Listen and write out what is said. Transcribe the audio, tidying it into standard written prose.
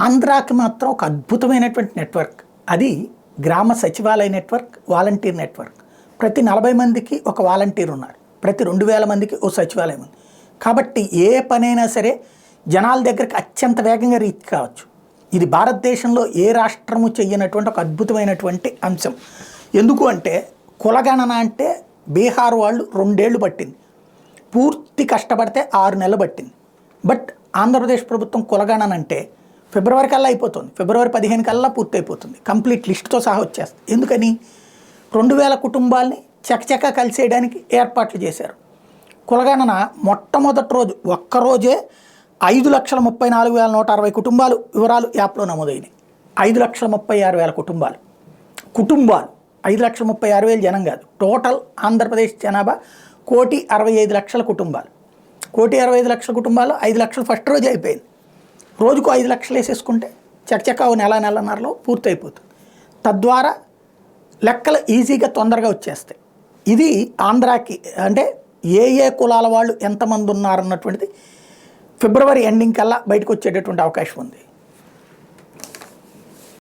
ఆంధ్రాకి మాత్రం ఒక అద్భుతమైనటువంటి నెట్వర్క్. అది గ్రామ సచివాలయ నెట్వర్క్, వాలంటీర్ నెట్వర్క్. ప్రతి 40 మందికి ఒక వాలంటీర్ ఉన్నారు, ప్రతి 2000 మందికి ఓ సచివాలయం ఉంది. కాబట్టి ఏ పనైనా సరే జనాల దగ్గరికి అత్యంత వేగంగా రీచ్ కావచ్చు. ఇది భారతదేశంలో ఏ రాష్ట్రము చెయ్యనటువంటి ఒక అద్భుతమైనటువంటి అంశం. ఎందుకు అంటే కులగణన అంటే బీహార్ వాళ్ళు 2 ఏళ్ళు పట్టింది, పూర్తి కష్టపడితే 6 నెలలు పట్టింది. బట్ ఆంధ్రప్రదేశ్ ప్రభుత్వం కులగణన అంటే ఫిబ్రవరి కల్లా అయిపోతుంది, ఫిబ్రవరి 15 కల్లా పూర్తి అయిపోతుంది, కంప్లీట్ లిస్ట్తో సహా వచ్చేస్తుంది. ఎందుకని 2000 కుటుంబాలని చకచకా కలిసేయడానికి ఏర్పాట్లు చేశారు. కులగణన మొట్టమొదటి రోజు ఒక్కరోజే 5,34,160 కుటుంబాలు వివరాలు యాప్లో నమోదైనాయి. 5,36,000 కుటుంబాలు 5,36,000 జనం కాదు, టోటల్ ఆంధ్రప్రదేశ్ జనాభా 1,65,00,000 కుటుంబాలు. 1,65,00,000 కుటుంబాలు 5 లక్షలు ఫస్ట్ రోజు అయిపోయింది. రోజుకు 5 లక్షలు వేసేసుకుంటే చకచకా నెలన్నరలో పూర్తి అయిపోతుంది. తద్వారా లెక్కలు ఈజీగా తొందరగా వచ్చేస్తాయి. ఇది ఆంధ్రాకి అంటే ఏ కులాల వాళ్ళు ఎంతమంది ఉన్నారన్నటువంటిది ఫిబ్రవరి ఎండింగ్ కల్లా బయటకు వచ్చేటటువంటి అవకాశం ఉంది.